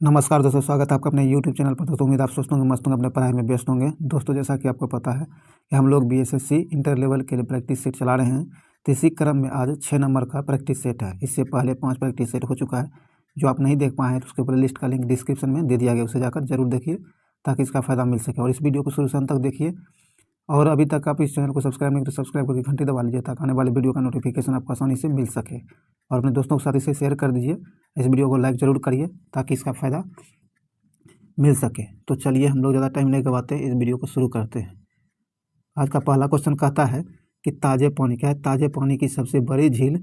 नमस्कार दोस्तों, स्वागत है आपका अपने YouTube चैनल पर। दोस्तों उम्मीद आप स्वस्थ होंगे, मस्त होंगे, अपने पढ़ाई में व्यस्त होंगे। दोस्तों जैसा कि आपको पता है कि हम लोग BSSC इंटर लेवल के लिए प्रैक्टिस सेट चला रहे हैं। तो इसी क्रम में आज 6 नंबर का प्रैक्टिस सेट है। इससे पहले 5 प्रैक्टिस सेट हो चुका है। जो आप नहीं देख पाए हैं तो उसके ऊपर लिस्ट का लिंक डिस्क्रिप्शन में दे दिया गया, उसे जाकर जरूर देखिए ताकि इसका फ़ायदा मिल सके। और इस वीडियो को शुरू से अंत तक देखिए। और अभी तक आप इस चैनल को सब्सक्राइब नहीं तो सब्सक्राइब करके घंटी दबा लीजिए ताकि आने वाले वीडियो का नोटिफिकेशन आपको आसानी से मिल सके। और अपने दोस्तों के साथ इसे शेयर कर दीजिए। इस वीडियो को लाइक ज़रूर करिए ताकि इसका फ़ायदा मिल सके। तो चलिए हम लोग ज़्यादा टाइम नहीं गवाते, इस वीडियो को शुरू करते हैं। आज का पहला क्वेश्चन कहता है कि ताज़े पानी क्या है। ताज़े पानी की सबसे बड़ी झील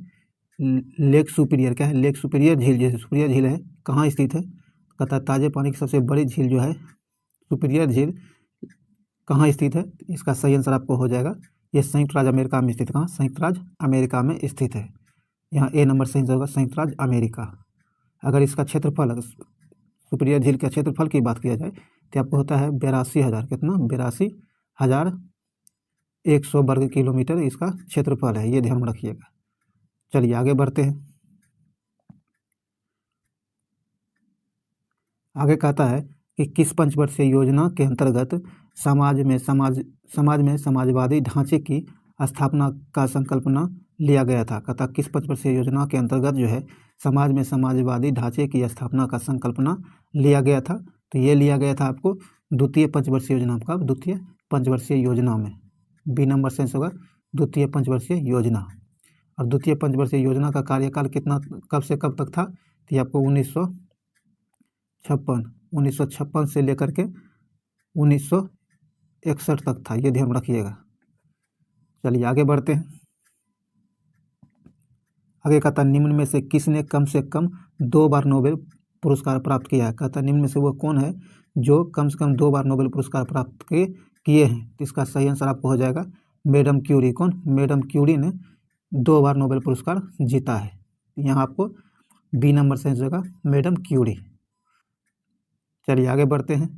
लेक सुपीरियर क्या है। लेक सुपीरियर झील, जैसे सुपीरियर झील है, कहाँ स्थित है। कहता है ताज़े पानी की सबसे बड़ी झील जो है सुपीरियर झील कहाँ स्थित है। इसका सही आंसर आपको हो जाएगा, ये संयुक्त राज्य अमेरिका में स्थित। कहाँ? संयुक्त राज्य अमेरिका में स्थित है। यहाँ ए नंबर सही आंसर होगा, संयुक्त राज्य अमेरिका। अगर इसका क्षेत्रफल, सुपीरियर झील के क्षेत्रफल की बात किया जाए तो आपको होता है 82,000, कितना? 82,100 वर्ग किलोमीटर इसका क्षेत्रफल है, ये ध्यान में रखिएगा। चलिए आगे बढ़ते हैं। आगे कहता है कि किस पंचवर्षीय योजना के अंतर्गत समाज में समाजवादी ढांचे की स्थापना का संकल्पना लिया गया था। कहता किस पंचवर्षीय योजना के अंतर्गत जो है समाज में समाजवादी ढांचे की स्थापना का संकल्पना लिया गया था। तो ये लिया गया था आपको द्वितीय पंचवर्षीय योजना। आपका द्वितीय पंचवर्षीय योजना में बी नंबर सेंस होगा, द्वितीय पंचवर्षीय योजना। और द्वितीय पंचवर्षीय योजना का कार्यकाल कितना, कब से कब तक था? तो ये आपको 1956 से लेकर के 1961 तक था, ये ध्यान रखिएगा। चलिए आगे बढ़ते हैं। आगे कहता निम्न में से किसने कम से कम 2 बार नोबेल पुरस्कार प्राप्त किया है। कहता निम्न में से वो कौन है जो कम से कम 2 बार नोबेल पुरस्कार प्राप्त किए हैं। तो इसका सही आंसर आपको हो जाएगा मैडम क्यूरी। कौन? मैडम क्यूरी ने 2 बार नोबेल पुरस्कार जीता है। यहाँ आपको बी नंबर सही आंसर होगा, मैडम क्यूरी। चलिए आगे बढ़ते हैं।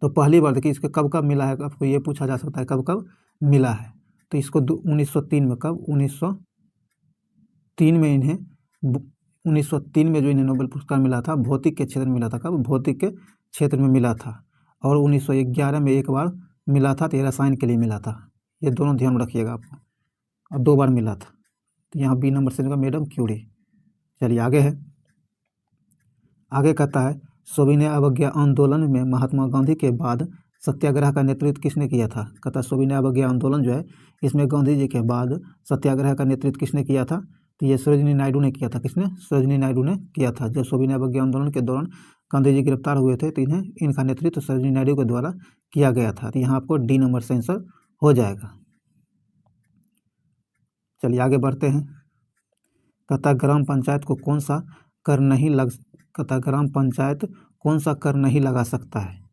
तो पहली बार देखिए इसको कब कब मिला है, आपको ये पूछा जा सकता है कब कब मिला है। तो इसको 1903 में, कब? 1903 में इन्हें 1903 में जो इन्हें नोबेल पुरस्कार मिला था भौतिक के क्षेत्र में मिला था। कब? भौतिक के क्षेत्र में मिला था। और 1911 में एक बार मिला था, तो ये रसायन के लिए मिला था। ये दोनों ध्यान रखिएगा आपको, और 2 बार मिला था। तो यहाँ बी नंबर से होगा मैडम क्यूरी। चलिए आगे है। आगे कहता है सविनय अवज्ञा आंदोलन में महात्मा गांधी के बाद सत्याग्रह का नेतृत्व किसने किया था। कहता सविनय अवज्ञा आंदोलन जो है इसमें गांधी जी के बाद सत्याग्रह का नेतृत्व किसने किया था। तो ये सरोजिनी नायडू ने किया था। किसने? सरोजिनी नायडू ने किया था। जब सविनय अवज्ञा आंदोलन के दौरान गांधी जी गिरफ्तार हुए थे तो इनका नेतृत्व सरोजिनी नायडू के द्वारा किया गया था। तो यहाँ आपको डी नंबर से आंसर हो जाएगा। चलिए आगे बढ़ते हैं। कहता ग्राम पंचायत को कौन सा कर नहीं लग कहता ग्राम पंचायत कौन सा कर नहीं लगा सकता है।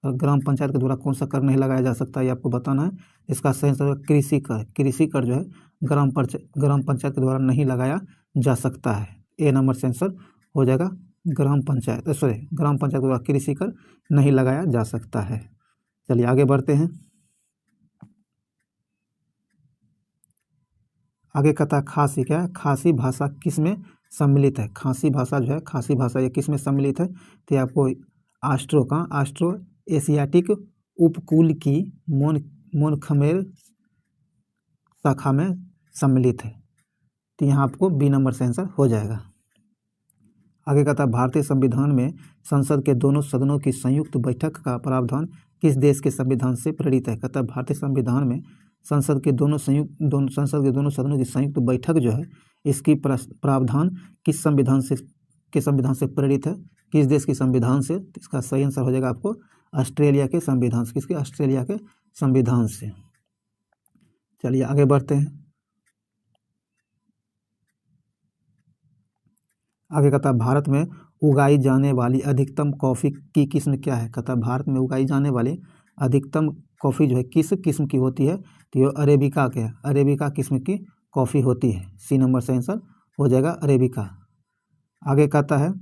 और ग्राम पंचायत के द्वारा कौन सा कर नहीं लगाया जा सकता है, ये आपको बताना है। इसका सही आंसर है कृषि कर। कृषि कर जो है ग्राम पंचायत के द्वारा नहीं लगाया जा सकता है। ए नंबर से आंसर हो जाएगा ग्राम पंचायत के द्वारा कृषि कर नहीं लगाया जा सकता है। चलिए आगे बढ़ते हैं। आगे कहता है खासी क्या है। खासी भाषा किस में सम्मिलित है। खासी भाषा जो है, खासी भाषा ये किस में सम्मिलित है। तो आपको ऑस्ट्रो एशियाटिक उपकूल की मोन खमेर शाखा में सम्मिलित है। तो यहाँ आपको बी नंबर से आंसर हो जाएगा। आगे कहता है भारतीय संविधान में संसद के दोनों सदनों की संयुक्त बैठक का प्रावधान किस देश के संविधान से प्रेरित है। कहता है भारतीय संविधान में संसद के दोनों सदनों की संयुक्त बैठक जो है इसकी प्रावधान किस संविधान से प्रेरित है, किस देश के संविधान से। इसका सही आंसर हो जाएगा आपको ऑस्ट्रेलिया के संविधान से। किसके? ऑस्ट्रेलिया के संविधान से। चलिए आगे बढ़ते हैं। आगे कहता है भारत में उगाई जाने वाली अधिकतम कॉफ़ी की किस्म क्या है। कहता है भारत में उगाई जाने वाली अधिकतम कॉफ़ी जो है किस किस्म की होती है। तो ये अरेबिका के अरेबिका किस्म की कॉफ़ी होती है। सी नंबर से आंसर हो जाएगा अरेबिका। आगे कहता है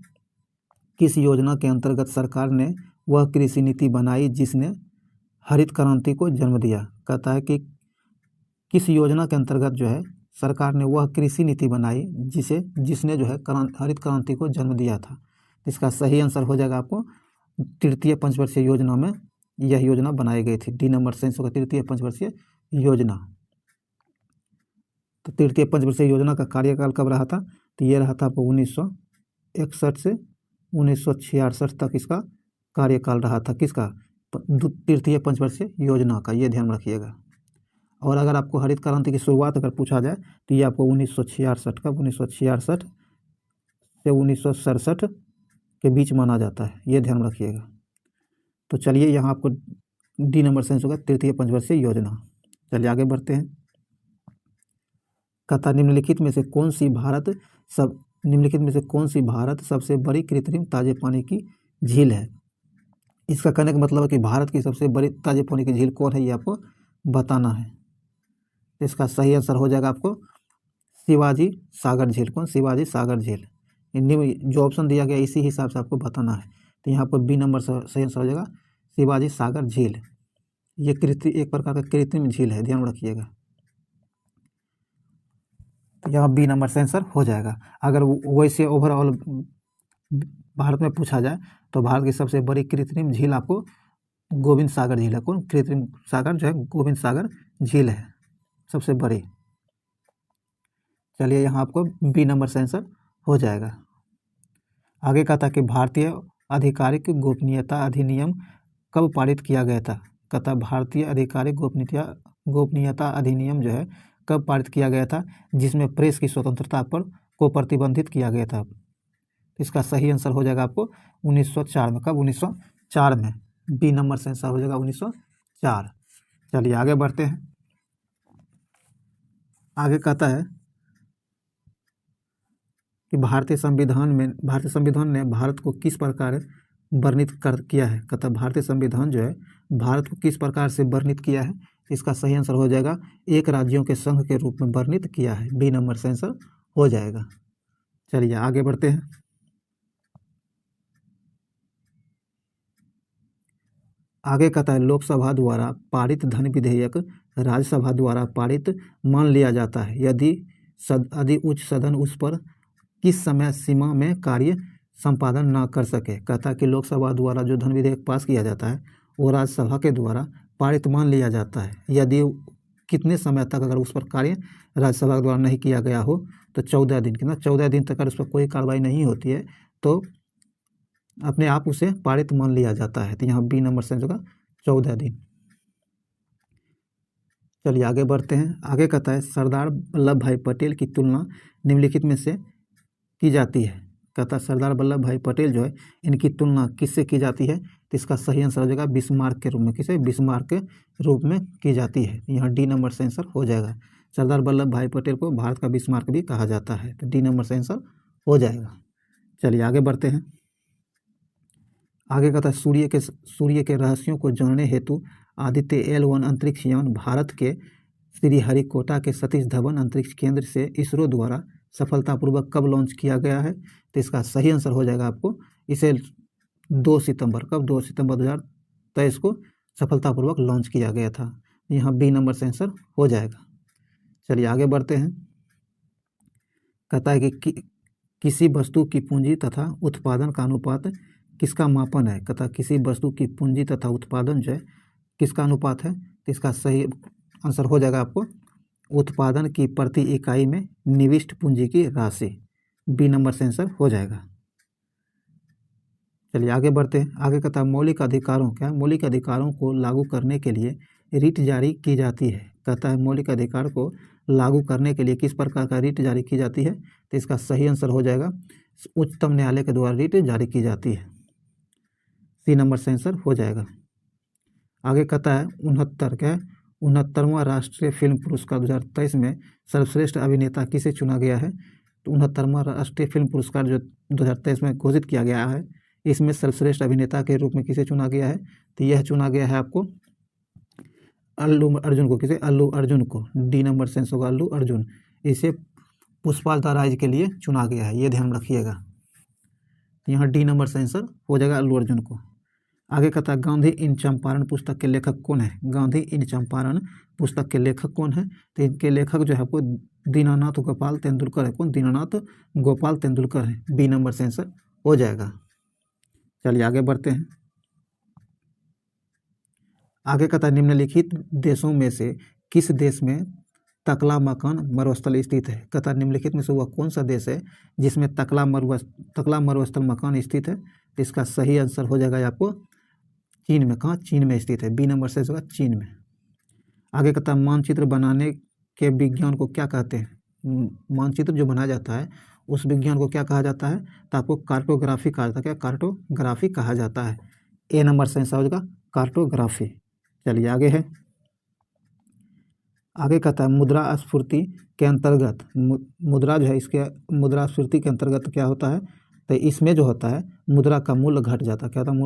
किस योजना के अंतर्गत सरकार ने वह कृषि नीति बनाई जिसने हरित क्रांति को जन्म दिया। कहता है कि किस योजना के अंतर्गत जो है सरकार ने वह कृषि नीति बनाई जिसने जो है हरित क्रांति को जन्म दिया था। तो इसका सही आंसर हो जाएगा आपको तृतीय पंचवर्षीय योजना में यह योजना बनाई गई थी। डी नंबर सेंस होगा तृतीय पंचवर्षीय योजना। तो तृतीय पंचवर्षीय योजना का कार्यकाल कब रहा था? तो ये रहा था आपको 1961 से 1966 तक इसका कार्यकाल रहा था। किसका? तृतीय पंचवर्षीय योजना का, ये ध्यान रखिएगा। और अगर आपको हरित क्रांति की शुरुआत अगर पूछा जाए तो ये आपको 1966 का 1966 से 1967 के बीच माना जाता है, ये ध्यान रखिएगा। तो चलिए यहाँ आपको डी नंबर सेंस होगा तृतीय पंचवर्षीय योजना। चलिए आगे बढ़ते हैं। कथा निम्नलिखित में से कौन सी भारत सबसे बड़ी कृत्रिम ताजे पानी की झील है? इसका कहने का मतलब है कि भारत की सबसे बड़ी ताजे पानी की झील कौन है, ये आपको बताना है। तो इसका सही आंसर हो जाएगा आपको शिवाजी सागर झील। कौन? शिवाजी सागर झील। जो ऑप्शन दिया गया इसी हिसाब से आपको बताना है। तो यहाँ पर बी नंबर सही आंसर हो जाएगा शिवाजी सागर झील। ये एक प्रकार का कृत्रिम झील है, ध्यान रखिएगा। तो यहाँ बी नंबर से आंसर हो जाएगा। अगर वैसे ओवरऑल भारत में पूछा जाए तो भारत की सबसे बड़ी कृत्रिम झील आपको गोविंद सागर झील है। कौन? कृत्रिम सागर जो है गोविंद सागर झील है सबसे बड़ी। चलिए यहाँ आपको बी नंबर से आंसर हो जाएगा। आगे कहा था कि भारतीय आधिकारिक गोपनीयता अधिनियम कब पारित किया गया था? कहता भारतीय आधिकारिक गोपनीयता अधिनियम जो है कब पारित किया गया था, जिसमें प्रेस की स्वतंत्रता को प्रतिबंधित किया गया था? इसका सही आंसर हो जाएगा आपको 1904 में। कब? 1904 में। बी नंबर से आंसर हो जाएगा 1904। चलिए आगे बढ़ते हैं। आगे कहता है कि भारतीय संविधान ने भारत को किस प्रकार वर्णित किया है? कहता भारतीय संविधान जो है भारत को किस प्रकार से वर्णित किया है? इसका सही आंसर हो जाएगा एक राज्यों के संघ के रूप में वर्णित किया है। बी नंबर से आंसर हो जाएगा। चलिए आगे बढ़ते हैं। आगे कहता है लोकसभा द्वारा पारित धन विधेयक राज्यसभा द्वारा पारित मान लिया जाता है यदि उच्च सदन उस पर किस समय सीमा में कार्य संपादन ना कर सके। कहता कि लोकसभा द्वारा जो धन विधेयक पास किया जाता है वो राज्यसभा के द्वारा पारित मान लिया जाता है यदि कितने समय तक अगर उस पर कार्य राज्यसभा द्वारा नहीं किया गया हो तो 14 दिन। कितना? 14 दिन तक अगर उस पर कोई कार्रवाई नहीं होती है तो अपने आप उसे पारित मान लिया जाता है। तो यहाँ बी नंबर से होगा 14 दिन। चलिए आगे बढ़ते हैं। आगे कहता है सरदार वल्लभ भाई पटेल की तुलना निम्नलिखित में से की जाती है। कहता है सरदार वल्लभ भाई पटेल जो है इनकी तुलना किससे की जाती है? तो इसका सही आंसर हो जाएगा बिस्मार्क के रूप में। किसे? बिस्मार्क के रूप में की जाती है। यहाँ डी नंबर से आंसर हो जाएगा। सरदार वल्लभ भाई पटेल को भारत का बिस्मार्क भी कहा जाता है। तो डी नंबर से आंसर हो जाएगा। चलिए आगे बढ़ते हैं। आगे कहता है सूर्य के रहस्यों को जानने हेतु आदित्य L1 अंतरिक्ष यान भारत के श्रीहरिकोटा के सतीश धवन अंतरिक्ष केंद्र से इसरो द्वारा सफलतापूर्वक कब लॉन्च किया गया है? तो इसका सही आंसर हो जाएगा आपको इसे 2 सितंबर। कब? 2 सितंबर 2023 को सफलतापूर्वक लॉन्च किया गया था। यहाँ बी नंबर से आंसर हो जाएगा। चलिए आगे बढ़ते हैं। कहता है कि किसी वस्तु की पूंजी तथा उत्पादन का अनुपात किसका मापन है? कहता किसी वस्तु की पूंजी तथा उत्पादन जो है किसका अनुपात है? तो इसका सही आंसर हो जाएगा आपको उत्पादन की प्रति इकाई में निविष्ट पूंजी की राशि। बी नंबर से आंसर हो जाएगा। चलिए आगे बढ़ते हैं। आगे कहता है मौलिक अधिकारों को लागू करने के लिए रिट जारी की जाती है। कहता है मौलिक अधिकार को लागू करने के लिए किस प्रकार का रिट जारी की जाती है? तो इसका सही आंसर हो जाएगा उच्चतम न्यायालय के द्वारा रिट जारी की जाती है। सी नंबर से आंसर हो जाएगा। आगे कहता है 69वां राष्ट्रीय फिल्म पुरस्कार 2023 में सर्वश्रेष्ठ अभिनेता किसे चुना गया है? तो 69वां राष्ट्रीय फिल्म पुरस्कार जो 2023 में घोषित किया गया है इसमें सर्वश्रेष्ठ अभिनेता के रूप में किसे चुना गया है? तो यह चुना गया है आपको अल्लू अर्जुन को। किसे? अल्लू अर्जुन को। डी नंबर से होगा अल्लू अर्जुन। इसे पुष्पा द राइज के लिए चुना गया है, ये ध्यान रखिएगा। यहाँ डी नंबर से आंसर हो जाएगा अल्लू अर्जुन को। आगे कहता है गांधी इन चंपारण पुस्तक के लेखक कौन है? गांधी इन चंपारण पुस्तक के लेखक कौन है? तो इनके लेखक जो है आपको दीनानाथ गोपाल तेंदुलकर है। कौन? दीनानाथ गोपाल तेंदुलकर है। बी नंबर से आंसर हो जाएगा। चलिए आगे बढ़ते हैं। आगे कहता है निम्नलिखित देशों में से किस देश में तकला-मकान मरुस्थल स्थित है। कहता है निम्नलिखित में से वह कौन सा देश है जिसमें तकला मरुस्थल मकान स्थित है। तो इसका सही आंसर हो जाएगा आपको चीन में। कहाँ? चीन में स्थित है। बी नंबर से होगा चीन में। आगे कहता है मानचित्र बनाने के विज्ञान को क्या कहते हैं। मानचित्र जो बनाया जाता है उस विज्ञान को क्या कहा जाता है। तो आपको कार्टोग्राफी कहा जाता है। क्या? कार्टोग्राफी कहा जाता है। ए नंबर से आंसर हो जाएगा कार्टोग्राफी। चलिए आगे है। आगे कहता है मुद्रास्फीति के अंतर्गत मुद्रा जो है इसके मुद्रास्फीति के अंतर्गत क्या होता है। तो इसमें जो होता है मुद्रा का मूल्य घट जाता है। क्या होता है?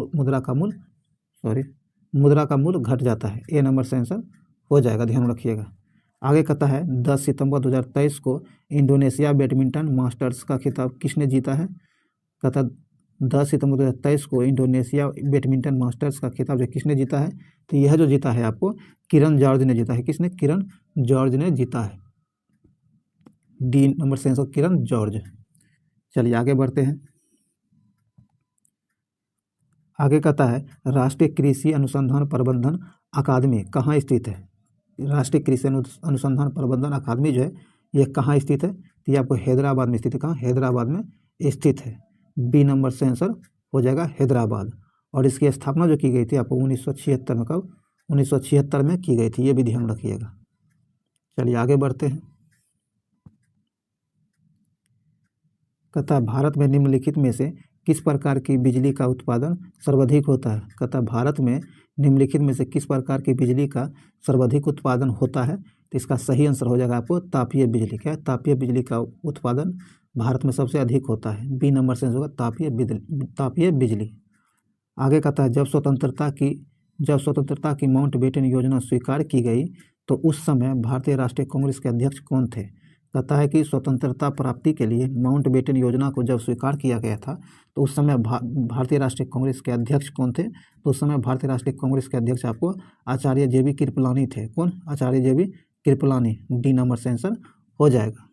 मुद्रा का मूल्य घट जाता है। ए नंबर से आंसर हो जाएगा, ध्यान रखिएगा। आगे कहता है 10 सितंबर 2023 को इंडोनेशिया बैडमिंटन मास्टर्स का खिताब किसने जीता है। कहता 10 सितंबर 2023 को इंडोनेशिया बैडमिंटन मास्टर्स का खिताब जो किसने जीता है। तो यह जो जीता है आपको किरण जॉर्ज ने जीता है। किसने? किरण जॉर्ज ने जीता है। डी नंबर से आंसर किरण जॉर्ज। चलिए आगे बढ़ते हैं। आगे कहता है राष्ट्रीय कृषि अनुसंधान प्रबंधन अकादमी कहाँ स्थित है। राष्ट्रीय कृषि अनुसंधान प्रबंधन अकादमी जो है ये कहाँ स्थित है। तो ये आपको हैदराबाद में स्थित है। कहाँ? हैदराबाद में स्थित है। बी नंबर से आंसर हो जाएगा हैदराबाद। और इसकी स्थापना जो की गई थी आपको 1976 में। कब? 1976 में की गई थी, ये भी ध्यान रखिएगा। चलिए आगे बढ़ते हैं। कहता भारत में निम्नलिखित में से किस प्रकार की बिजली का उत्पादन सर्वाधिक होता है। कहता भारत में निम्नलिखित में से किस प्रकार की बिजली का सर्वाधिक उत्पादन होता है। तो इसका सही आंसर हो जाएगा आपको तापीय बिजली। क्या है? तापीय बिजली का उत्पादन भारत में सबसे अधिक होता है। बी नंबर से होगा तापीय बिजली। आगे कहता है जब स्वतंत्रता की माउंटबेटन योजना स्वीकार की गई तो उस समय भारतीय राष्ट्रीय कांग्रेस के अध्यक्ष कौन थे। कहता है कि स्वतंत्रता प्राप्ति के लिए माउंटबेटन योजना को जब स्वीकार किया गया था तो उस समय भारतीय राष्ट्रीय कांग्रेस के अध्यक्ष कौन थे। तो उस समय भारतीय राष्ट्रीय कांग्रेस के अध्यक्ष आपको आचार्य JB कृपलानी थे। कौन? आचार्य JB कृपलानी। डी नंबर से आंसर हो जाएगा।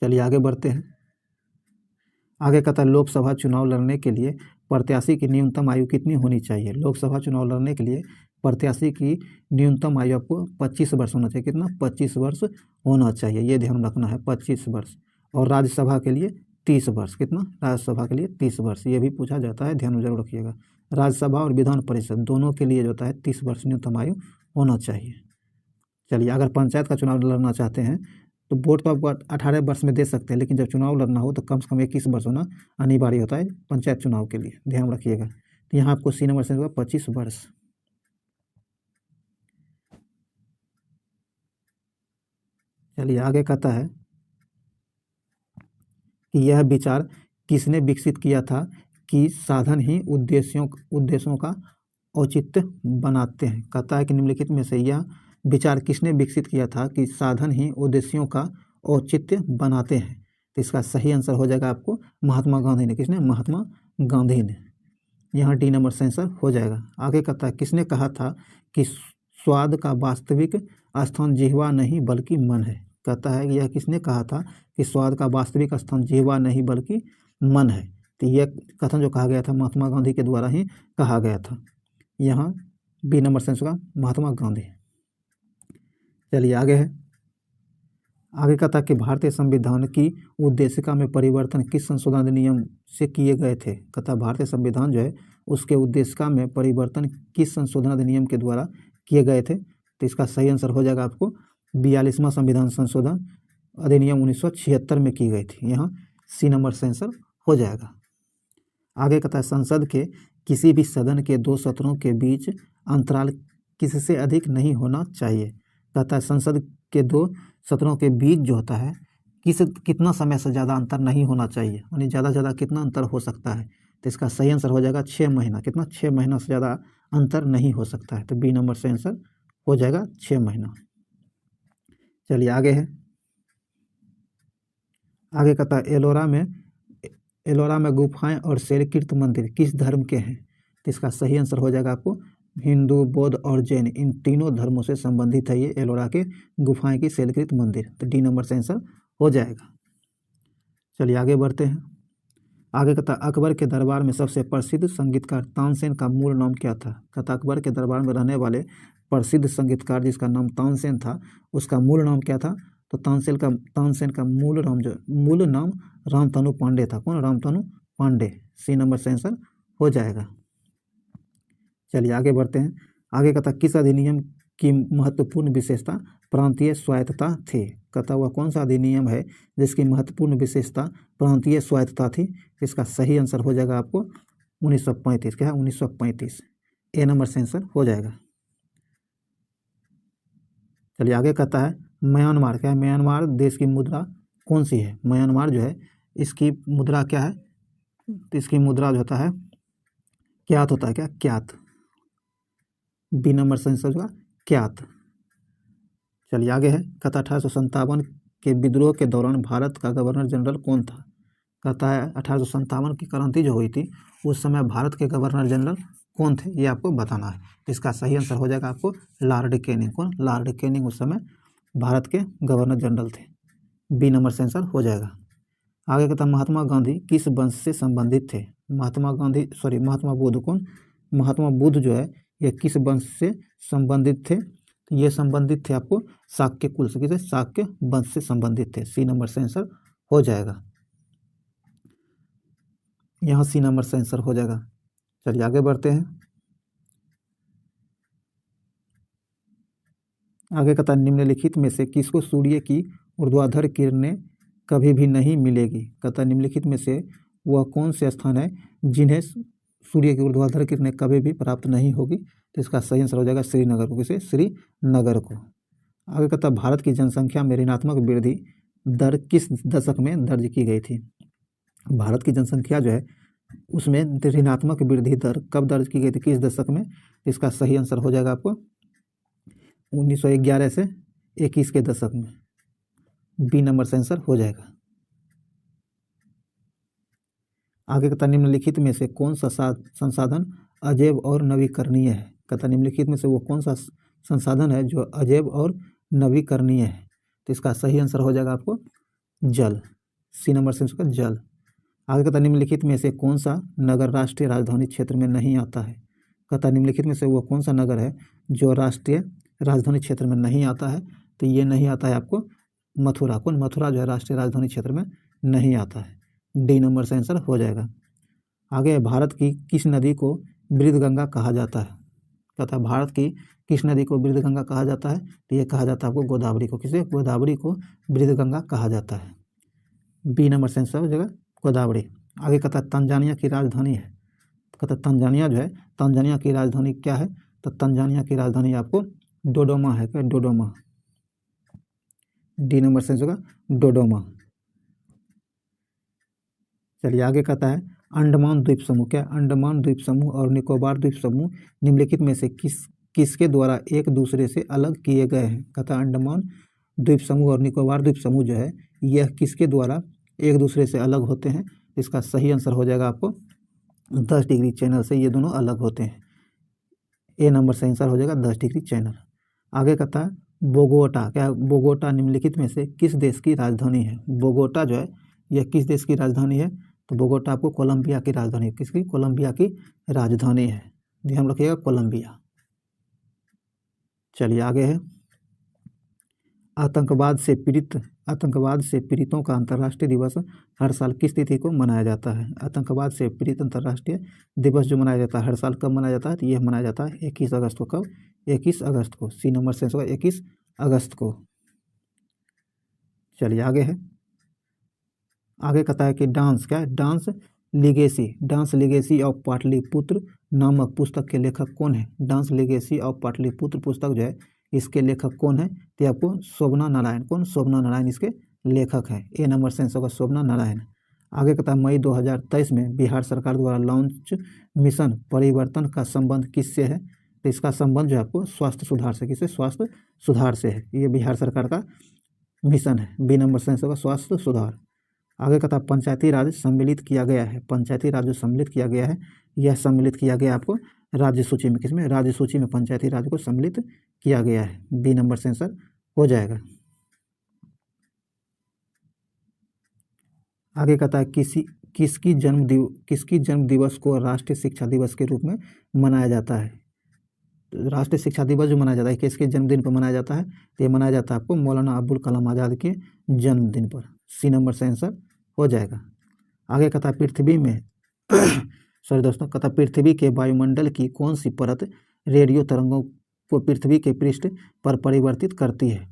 चलिए आगे बढ़ते हैं। आगे कहता है लोकसभा चुनाव लड़ने के लिए प्रत्याशी की न्यूनतम आयु कितनी होनी चाहिए। लोकसभा चुनाव लड़ने के लिए प्रत्याशी की न्यूनतम आयु आपको 25 वर्ष होना चाहिए। कितना? 25 वर्ष होना चाहिए, ये ध्यान रखना है, 25 वर्ष। और राज्यसभा के लिए 30 वर्ष। कितना? राज्यसभा के लिए 30 वर्ष, ये भी पूछा जाता है, ध्यान में जरूर रखिएगा। राज्यसभा और विधान परिषद दोनों के लिए जो होता है 30 वर्ष न्यूनतम आयु होना चाहिए। चलिए अगर पंचायत का चुनाव लड़ना चाहते हैं तो वोट तो आपको 18 वर्ष में दे सकते हैं, लेकिन जब चुनाव लड़ना हो तो कम से कम 21 वर्ष होना अनिवार्य होता है पंचायत चुनाव के लिए, ध्यान रखिएगा। तो यहाँ आपको सी नंबर से होगा 25 वर्ष। चलिए आगे कहता है कि यह विचार किसने विकसित किया था कि साधन ही उद्देश्यों का औचित्य बनाते हैं। कहता है कि निम्नलिखित में से यह विचार किसने विकसित किया था कि साधन ही उद्देश्यों का औचित्य बनाते हैं। तो इसका सही आंसर हो जाएगा आपको महात्मा गांधी ने। किसने? महात्मा गांधी ने। यहाँ डी नंबर से आंसर हो जाएगा। आगे कहता है किसने कहा था कि स्वाद का वास्तविक स्थान जिह्वा नहीं बल्कि मन है। कहता है कि यह किसने कहा था कि स्वाद का वास्तविक स्थान जिह्वा नहीं बल्कि मन है। तो यह कथन जो कहा गया था महात्मा गांधी के द्वारा ही कहा गया था। यहाँ बी नंबर से आंसर होगा महात्मा गांधी। चलिए आगे है। आगे कहता है कि भारतीय संविधान की उद्देशिका में परिवर्तन किस संशोधन अधिनियम से किए गए थे। कहता है भारतीय संविधान जो है उसके उद्देशिका में परिवर्तन किस संशोधन अधिनियम के द्वारा किए गए थे। तो इसका सही आंसर हो जाएगा आपको 42वां संविधान संशोधन अधिनियम 1976 में की गई थी। यहाँ सी नंबर से आंसर हो जाएगा। आगे कहता है संसद के किसी भी सदन के 2 सत्रों के बीच अंतराल किससे अधिक नहीं होना चाहिए। कहता है संसद के 2 सत्रों के बीच जो होता है कितना समय से ज़्यादा अंतर नहीं होना चाहिए, यानी ज़्यादा से ज़्यादा कितना अंतर हो सकता है। तो इसका सही आंसर हो जाएगा 6 महीना। कितना? 6 महीना से ज़्यादा अंतर नहीं हो सकता है। तो बी नंबर से आंसर हो जाएगा 6 महीना। चलिए आगे है। आगे कहता है एलोरा में गुफाएं और शैलकृत मंदिर किस धर्म के हैं। तो इसका सही आंसर हो जाएगा आपको हिंदू, बौद्ध और जैन, इन तीनों धर्मों से संबंधित है ये एलोरा के गुफाएं की शैलकृत मंदिर। तो डी नंबर से आंसर हो जाएगा। चलिए आगे बढ़ते हैं। आगे कहता अकबर के दरबार में सबसे प्रसिद्ध संगीतकार तानसेन का मूल नाम क्या था। कहता अकबर के दरबार में रहने वाले प्रसिद्ध संगीतकार जिसका नाम तानसेन था उसका मूल नाम क्या था। तो तानसेन का मूल नाम रामतनु पांडे था। कौन? रामतनु पांडे। सी नंबर से आंसर हो जाएगा। चलिए आगे बढ़ते हैं। आगे कहता किस अधिनियम की महत्वपूर्ण विशेषता प्रांतीय स्वायत्तता थी। कहता हुआ कौन सा अधिनियम है जिसकी महत्वपूर्ण विशेषता प्रांतीय स्वायत्तता थी। इसका सही आंसर हो जाएगा आपको 1935। क्या है? 1935। ए नंबर से आंसर हो जाएगा। चलिए आगे कहता है म्यांमार। क्या है? म्यांमार देश की मुद्रा कौन सी है। म्यांमार जो है इसकी मुद्रा क्या है। तो इसकी मुद्रा जो होता है क्यात होता है। क्या? क्यात। बी नंबर से आंसर होगा क्यात। चलिए आगे है। कहता 1857 के विद्रोह के दौरान भारत का गवर्नर जनरल कौन था। कहता है 1857 की क्रांति जो हुई थी उस समय भारत के गवर्नर जनरल कौन थे ये आपको बताना है। तो इसका सही आंसर हो जाएगा आपको लॉर्ड कैनिंग। कौन? लॉर्ड कैनिंग उस समय भारत के गवर्नर जनरल थे। बी नंबर से आंसर हो जाएगा। आगे कहता महात्मा गांधी किस वंश से संबंधित थे। महात्मा बुद्ध। कौन? महात्मा बुद्ध जो है ये किस वंश से संबंधित थे। तो ये संबंधित थे आपको शाक्य कुल से। किसे? शाक्य वंश से संबंधित थे। सी नंबर से आंसर हो जाएगा। यहाँ सी नंबर से आंसर हो जाएगा। चलिए आगे बढ़ते हैं। आगे कहता निम्नलिखित में से किसको सूर्य की ऊर्ध्वाधर किरणें कभी भी नहीं मिलेगी। कहता निम्नलिखित में से वह कौन से स्थान है जिन्हें सूर्य की ऊर्ध्वाधर किरणें कभी भी प्राप्त नहीं होगी। तो इसका सही आंसर हो जाएगा श्रीनगर को। किसे? श्रीनगर को। आगे कहता भारत की जनसंख्या में ऋणात्मक वृद्धि दर किस दशक में दर्ज की गई थी। भारत की जनसंख्या जो है उसमें ऋणात्मक वृद्धि दर कब दर्ज की गई थी, किस दशक में। इसका सही आंसर हो जाएगा आपको 1911 से 21 के दशक में। बी नंबर से आंसर हो जाएगा। आगे कहता निम्नलिखित में से कौन सा संसाधन अजैव और नवीकरणीय है। कहता निम्नलिखित में से वो कौन सा संसाधन है जो अजैव और नवीकरणीय है। तो इसका सही आंसर हो जाएगा आपको जल। सी नंबर से आंसर जल। आगे कहता निम्नलिखित में से कौन सा नगर राष्ट्रीय राजधानी क्षेत्र में नहीं आता है। कहता निम्नलिखित में से वो कौन सा नगर है जो राष्ट्रीय राजधानी क्षेत्र में नहीं आता है। तो ये नहीं आता है आपको मथुरा। कौन? मथुरा जो है राष्ट्रीय राजधानी क्षेत्र में नहीं आता है। डी नंबर से आंसर हो जाएगा। आगे भारत की किस नदी को वृद्धगंगा कहा जाता है। कहता है भारत की किस नदी को वृद्धगंगा कहा जाता है। तो ये कहा जाता है आपको गोदावरी को। किसे? गोदावरी को वृद्धगंगा कहा जाता है। बी नंबर से आंसर हो जाएगा गोदावरी। आगे कहता है तंजानिया की राजधानी है। कहता है तंजानिया जो है तंजानिया की राजधानी क्या है। तो तंजानिया की राजधानी आपको डोडोमा है। क्या? डोडोमा। डी नंबर से होगा डोडोमा। चलिए आगे कहता है अंडमान द्वीप समूह। क्या? अंडमान द्वीप समूह और निकोबार द्वीप समूह निम्नलिखित में से किसके द्वारा एक दूसरे से अलग किए गए हैं। कहता है अंडमान द्वीप समूह और निकोबार द्वीप समूह जो है यह किसके द्वारा एक दूसरे से अलग होते हैं। इसका सही आंसर हो जाएगा आपको 10 डिग्री चैनल से ये दोनों अलग होते हैं। ए नंबर से आंसर हो जाएगा 10 डिग्री चैनल। आगे कहता है बोगोटा। क्या? बोगोटा निम्नलिखित में से किस देश की राजधानी है। बोगोटा जो है यह किस देश की राजधानी है। तो बोगोटा आपको कोलंबिया की राजधानी है। किसकी? कोलंबिया की राजधानी है। ध्यान रखिएगा कोलंबिया। चलिए आगे है आतंकवाद से पीड़ितों का अंतर्राष्ट्रीय दिवस हर साल किस तिथि को मनाया जाता है। आतंकवाद से पीड़ित अंतर्राष्ट्रीय दिवस जो मनाया जाता है हर साल कब मनाया जाता है। तो यह मनाया जाता है 21 अगस्त को। कब? 21 अगस्त को। सी नंबर से होगा 21 अगस्त को। चलिए आगे है। आगे कहता है कि डांस। क्या है? डांस लिगेसी ऑफ पाटलिपुत्र नामक पुस्तक के लेखक कौन है। डांस लिगेसी ऑफ पाटलिपुत्र पुस्तक जो है इसके लेखक कौन है। तो आपको शोभना नारायण। कौन? शोभना नारायण इसके लेखक हैं। ए नंबर से होगा शोभना नारायण। आगे कहता है मई 2023 में बिहार सरकार द्वारा लॉन्च मिशन परिवर्तन का संबंध किससे है। तो इसका संबंध जो है आपको स्वास्थ्य सुधार से। किससे? स्वास्थ्य सुधार से है। ये बिहार सरकार का मिशन है। बी नंबर से होगा स्वास्थ्य सुधार। आगे कहता है पंचायती राज सम्मिलित किया गया है। पंचायती राज जो सम्मिलित किया गया है यह सम्मिलित किया गया आपको राज्य सूची में। किसमें? राज्य सूची में पंचायती राज को सम्मिलित किया गया है। बी नंबर से आंसर हो जाएगा। आगे कहता है किसकी जन्म दिवस को राष्ट्रीय शिक्षा दिवस के रूप में मनाया जाता है। तो राष्ट्रीय शिक्षा दिवस जो मनाया जाता है किसके जन्मदिन पर मनाया जाता है, तो ये मनाया जाता है आपको मौलाना अबुल कलाम आज़ाद के जन्मदिन पर। सी नंबर से आंसर हो जाएगा। आगे कहता है पृथ्वी में सॉरी दोस्तों, कहता है पृथ्वी के वायुमंडल की कौन सी परत रेडियो तरंगों को पृथ्वी के पृष्ठ पर परिवर्तित करती है।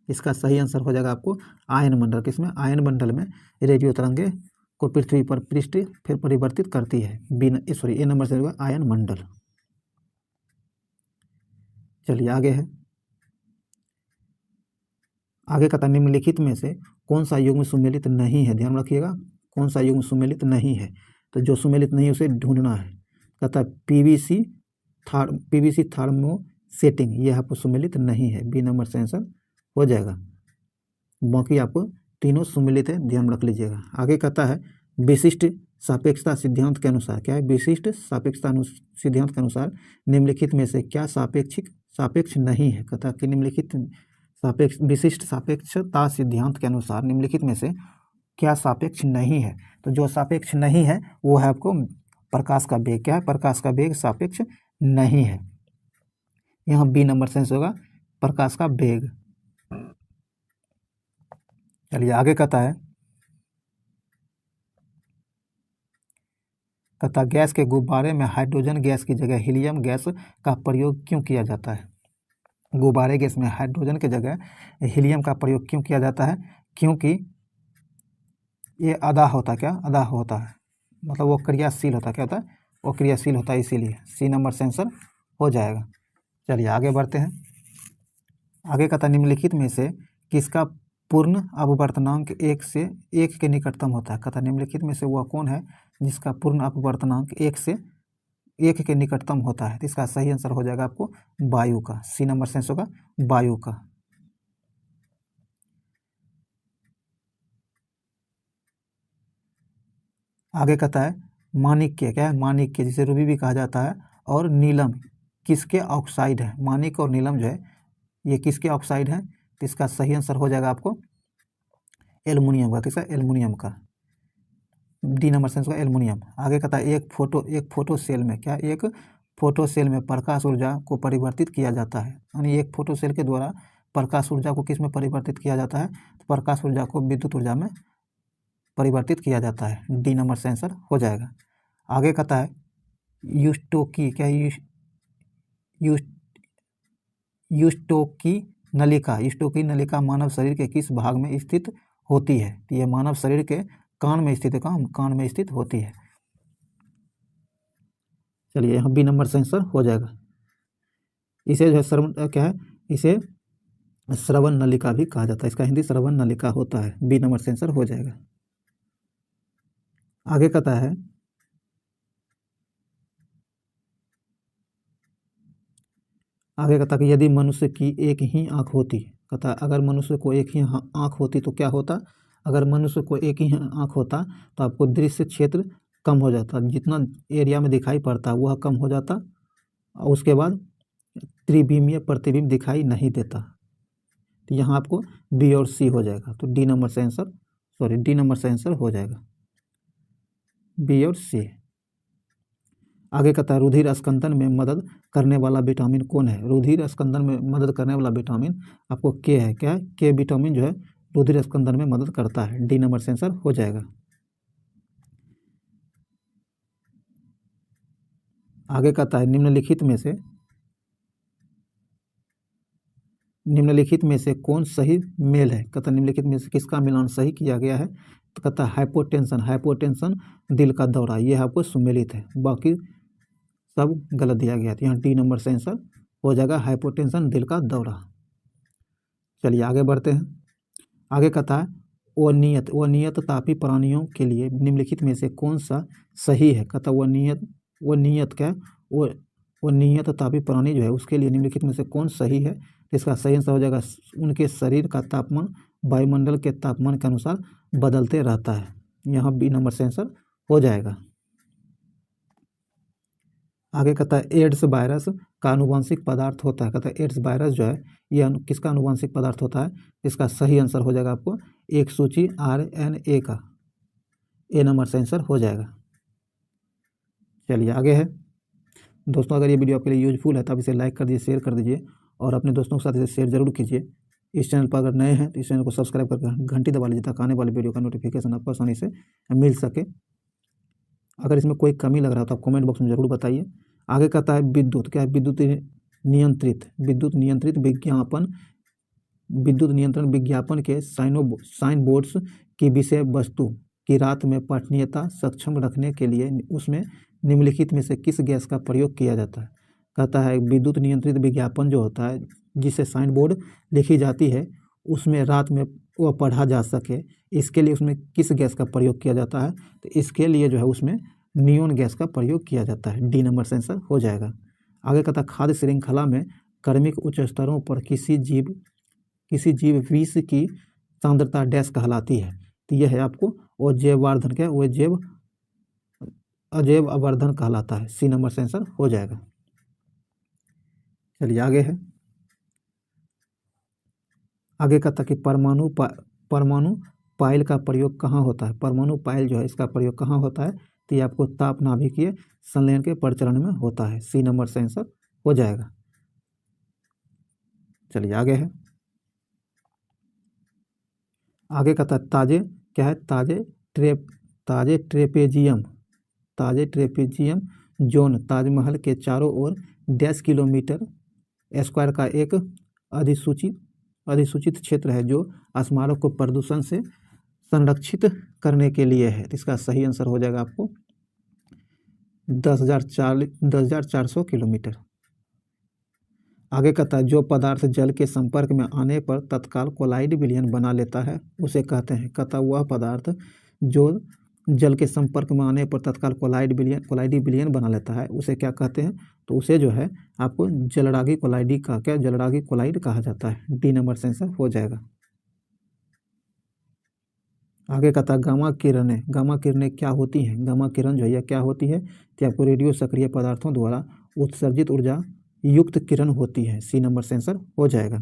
इसका सही आंसर हो जाएगा आपको आयन मंडल। किसमें, आयन मंडल में रेडियो तरंगे को पृथ्वी पर पृष्ठ फिर परिवर्तित करती है। ए नंबर से होगा आयन मंडल। चलिए आगे है, आगे कहता निम्नलिखित में से कौन सा युग्म सुमेलित नहीं है। ध्यान रखिएगा, कौन सा युग्म सुमेलित नहीं है, तो जो सुमेलित नहीं है उसे ढूंढना है। कहता है पीवीसी थर्मोसेटिंग, यह आपको सुमेलित नहीं है। बी नंबर से आंसर हो जाएगा। बाकी आपको तीनों सुमेलित है, ध्यान रख लीजिएगा। आगे कहता है विशिष्ट सापेक्षता सिद्धांत के अनुसार, क्या है, विशिष्ट सापेक्षता सिद्धांत के अनुसार निम्नलिखित में से क्या सापेक्ष नहीं है। कहता है कि निम्नलिखित विशिष्ट सापेक्षता सिद्धांत के अनुसार निम्नलिखित में से क्या सापेक्ष नहीं है। तो जो सापेक्ष नहीं है वो है आपको प्रकाश का वेग। क्या है, प्रकाश का वेग सापेक्ष नहीं है। यहाँ बी नंबर सेंस होगा प्रकाश का वेग। चलिए आगे कहता है गैस के गुब्बारे में हाइड्रोजन गैस की जगह हीलियम गैस का प्रयोग क्यों किया जाता है। गुब्बारे गैस में हाइड्रोजन की जगह हीलियम का प्रयोग क्यों किया जाता है, क्योंकि ये अदाह होता है। क्या अदाह होता है, मतलब वो क्रियाशील होता है। क्या होता है, वो क्रियाशील होता है, इसीलिए सी नंबर से आंसर हो जाएगा। चलिए आगे बढ़ते हैं। आगे कहता निम्नलिखित में से किसका पूर्ण अपवर्तनांक 1 से 1 के निकटतम होता है। कहता निम्नलिखित में से वह कौन है जिसका पूर्ण अपवर्तनांक 1 से 1 के निकटतम होता है। तो इसका सही आंसर हो जाएगा आपको वायु का। सी नंबर से आंसर होगा वायु का। आगे कहता है माणिक्य, क्या है, माणिक्य जिसे रूबी भी कहा जाता है, और नीलम किसके ऑक्साइड है। माणिक्य और नीलम जो है ये किसके ऑक्साइड है। तो इसका सही आंसर हो जाएगा आपको एल्युमिनियम का। किसका, एल्युमिनियम का। डी नंबर से आंसर एल्युमिनियम। आगे कहता है एक फोटो सेल में, क्या, एक फोटो सेल में प्रकाश ऊर्जा को परिवर्तित किया जाता है। यानी एक फोटो सेल के द्वारा प्रकाश ऊर्जा को किस में परिवर्तित किया जाता है, तो प्रकाश ऊर्जा को विद्युत ऊर्जा में परिवर्तित किया जाता है। डी नंबर से आंसर हो जाएगा। आगे कहता है यूस्टोकी, क्या, यूस्टोकी नलिका मानव शरीर के किस भाग में स्थित होती है। तो यह मानव शरीर के कान में स्थित है। कान में स्थित होती है। चलिए यहाँ बी नंबर से आंसर हो जाएगा। इसे जो है श्रवण, क्या है, इसे श्रवण नलिका भी कहा जाता है। इसका हिंदी श्रवण नलिका होता है। बी नंबर से आंसर हो जाएगा। आगे कहता है कि यदि मनुष्य की एक ही आंख होती, कहता है अगर मनुष्य को एक ही आंख होती तो क्या होता। अगर मनुष्य को एक ही आंख होता तो आपको दृश्य क्षेत्र कम हो जाता, जितना एरिया में दिखाई पड़ता वह कम हो जाता, और उसके बाद त्रिविमीय प्रतिबिंब दिखाई नहीं देता। तो यहाँ आपको बी और सी हो जाएगा। तो डी नंबर से आंसर हो जाएगा बी और सी। आगे कहता है रुधिर स्कंदन में मदद करने वाला विटामिन कौन है। रुधिर स्कंदन में मदद करने वाला विटामिन आपको के है। क्या है, के विटामिन जो है रुधिर स्कंदन में मदद करता है। डी नंबर से आंसर हो जाएगा। आगे कहता है निम्नलिखित में से कौन सही मेल है। कहता निम्नलिखित में से किसका मिलान सही किया गया है। तो कहता हाइपोटेंशन दिल का दौरा, यह आपको सुमेलित है, बाकी सब गलत दिया गया था। यहाँ डी नंबर से आंसर हो जाएगा हाइपोटेंशन दिल का दौरा। चलिए आगे बढ़ते हैं। आगे कहता है अनियत तापी प्राणियों के लिए निम्नलिखित में से कौन सा सही है। कहता अनियत तापी प्राणी जो है उसके लिए निम्नलिखित में से कौन सही है। इसका सही आंसर हो जाएगा उनके शरीर का तापमान वायुमंडल के तापमान के अनुसार बदलते रहता है। यहाँ बी नंबर से आंसर हो जाएगा। आगे कहता है एड्स वायरस का आनुवंशिक पदार्थ होता है। कहता है एड्स वायरस जो है यह किसका आनुवंशिक पदार्थ होता है। इसका सही आंसर हो जाएगा आपको एक सूची RNA का। ए नंबर से आंसर हो जाएगा। चलिए आगे है दोस्तों, अगर ये वीडियो आपके लिए यूजफुल है तो आप इसे लाइक कर दीजिए, शेयर कर दीजिए और अपने दोस्तों के साथ इसे शेयर जरूर कीजिए। इस चैनल पर अगर नए हैं तो इस चैनल को सब्सक्राइब करके घंटी दबा लीजिए ताकि आने वाले वीडियो का नोटिफिकेशन आपको आसानी से मिल सके। अगर इसमें कोई कमी लग रहा हो तो आप कमेंट बॉक्स में ज़रूर बताइए। आगे कहता है विद्युत, क्या है? विद्युत नियंत्रित नियंत्रण विज्ञापन के साइन बोर्ड्स की विषय वस्तु की रात में पठनीयता सक्षम रखने के लिए उसमें निम्नलिखित में से किस गैस का प्रयोग किया जाता है? कहता है विद्युत नियंत्रित विज्ञापन जो होता है जिसे साइन बोर्ड लिखी जाती है उसमें रात में वह पढ़ा जा सके, इसके लिए उसमें किस गैस का प्रयोग किया जाता है? तो इसके लिए जो है उसमें नियोन गैस का प्रयोग किया जाता है। डी नंबर से आंसर हो जाएगा। आगे कहता है खाद्य श्रृंखला में क्रमिक उच्च स्तरों पर किसी जीव विष की सांद्रता डैश कहलाती है। तो यह है आपको वो जैववर्धन क्या वो अजैव आवर्धन कहलाता है। सी नंबर से आंसर हो जाएगा। चलिए आगे है, आगे कहता है कि परमाणु पाइल का प्रयोग कहाँ होता है? परमाणु पाइल जो है इसका प्रयोग कहाँ होता है? तो ये आपको ताप नाभिकीय संलयन के परिचालन में होता है। सी नंबर से आंसर हो जाएगा। चलिए आगे है, आगे कहता है ताजे क्या है? ताजे ट्रेपेजियम जोन ताजमहल के चारों ओर 10 किलोमीटर स्क्वायर का एक अधिसूचित क्षेत्र है जो स्मारक को प्रदूषण से संरक्षित करने के लिए है। इसका सही आंसर हो जाएगा आपको 10,400 किलोमीटर। आगे कहता है जो पदार्थ जल के संपर्क में आने पर तत्काल कोलाइड विलयन बना लेता है उसे कहते हैं। कहता वह पदार्थ जो जल के संपर्क में आने पर तत्काल कोलाइडी विलयन बना लेता है उसे क्या कहते हैं? तो उसे जो है आपको जलरागी कोलाइड कहा जाता है। डी नंबर से आंसर हो जाएगा। आगे कहता है गामा किरणें क्या होती हैं? गामा किरण जो है क्या होती है? कि आपको रेडियो सक्रिय पदार्थों द्वारा उत्सर्जित ऊर्जा युक्त किरण होती है। सी नंबर से आंसर हो जाएगा।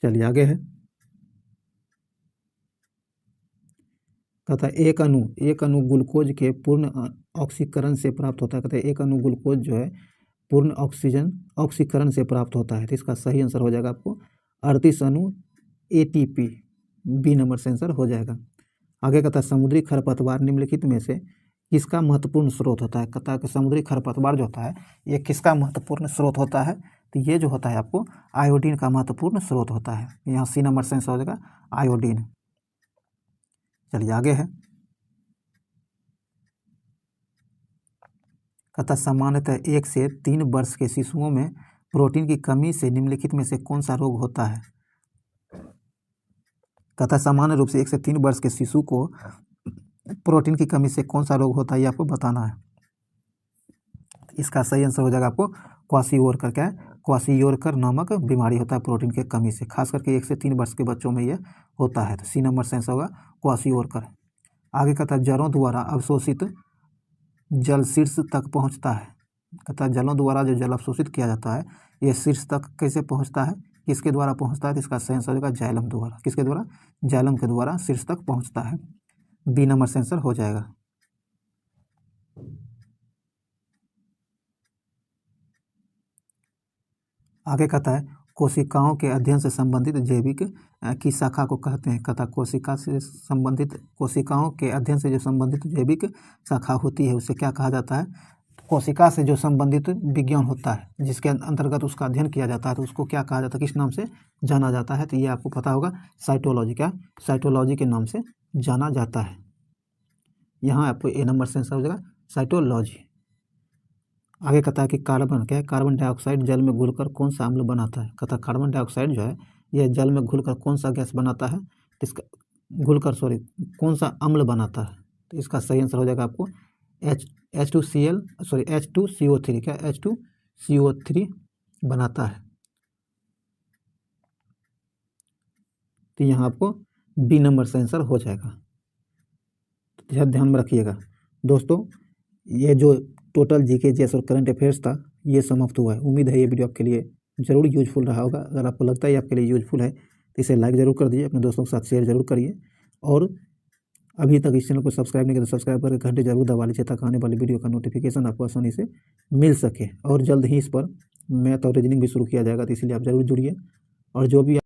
चलिए आगे है, कहता है एक अणु ग्लूकोज के पूर्ण ऑक्सीकरण से प्राप्त होता है। कहता है एक अणु ग्लूकोज जो है पूर्ण ऑक्सीकरण से प्राप्त होता है। तो इसका सही आंसर हो जाएगा आपको 38 अणु ATP। बी नंबर से आंसर हो जाएगा। आगे कहता है समुद्री खरपतवार निम्नलिखित में से किसका महत्वपूर्ण स्रोत होता है? कहता है कि समुद्री खरपतवार जो होता है ये किसका महत्वपूर्ण स्रोत होता है? तो ये जो होता है आपको आयोडीन का महत्वपूर्ण स्रोत होता है। यहाँ सी नंबर से आंसर हो जाएगा आयोडीन। चलिए आगे है, कहता सामान्यतः 1 से 3 वर्ष के शिशुओं में प्रोटीन की कमी से निम्नलिखित में से कौन सा रोग होता है? कहता सामान्य रूप से 1 से 3 वर्ष के शिशु को प्रोटीन की कमी से कौन सा रोग होता है ये आपको बताना है। इसका सही आंसर हो जाएगा आपको क्वाशियोरकर। क्या है? क्वाशियोरकर नामक बीमारी होता है प्रोटीन की कमी से, खास करके 1 से 3 वर्ष के बच्चों में यह होता है। तो सी नंबर से आंसर होगा क्वाशियोरकर। आगे कहता है जलों द्वारा अवशोषित जल शीर्ष तक पहुँचता है। कहता है जलों द्वारा जो जल अवशोषित किया जाता है यह शीर्ष तक कैसे पहुँचता है? किसके द्वारा पहुँचता है? तो इसका सही आंसर हो जाएगा जाइलम द्वारा। किसके द्वारा? जाइलम के द्वारा शीर्ष तक पहुँचता है। बी नंबर से आंसर हो जाएगा। आगे कहता है कोशिकाओं के अध्ययन से संबंधित जैविक की शाखा को कहते हैं। कहता कोशिकाओं के अध्ययन से जो संबंधित जैविक शाखा होती है उसे क्या कहा जाता है? कोशिका से जो संबंधित विज्ञान होता है जिसके अंतर्गत उसका अध्ययन किया जाता है तो उसको क्या कहा जाता है, किस नाम से जाना जाता है? तो ये आपको पता होगा साइटोलॉजी। क्या? साइटोलॉजी के नाम से जाना जाता है। यहाँ आपको ए नंबर से आंसर हो जाएगा साइटोलॉजी। आगे कहता है कि कार्बन क्या है? कार्बन डाइऑक्साइड जल में घुलकर कौन सा अम्ल बनाता है? कहता है कार्बन डाइऑक्साइड जो है यह जल में घुलकर कौन सा गैस बनाता है? इसका कौन सा अम्ल बनाता है? तो इसका सही आंसर हो जाएगा आपको H2CO3। क्या? H2CO3 बनाता है। तो यहाँ आपको बी नंबर से आंसर हो जाएगा। तो ध्यान में रखिएगा दोस्तों, ये जो टोटल जीके जीएस और करंट अफेयर्स था ये समाप्त हुआ है। उम्मीद है ये वीडियो आपके लिए ज़रूर यूजफुल रहा होगा। अगर आपको लगता है ये आपके लिए यूजफुल है तो इसे लाइक ज़रूर कर दीजिए, अपने दोस्तों के साथ शेयर ज़रूर करिए और अभी तक इस चैनल को सब्सक्राइब नहीं किया तो सब्सक्राइब करके घंटे जरूर दबा लीजिए ताकि आने वाली वीडियो का नोटिफिकेशन आपको आसानी से मिल सके। और जल्द ही इस पर मैथ और रीजनिंग भी शुरू किया जाएगा, तो इसलिए आप जरूर जुड़िए। और जो भी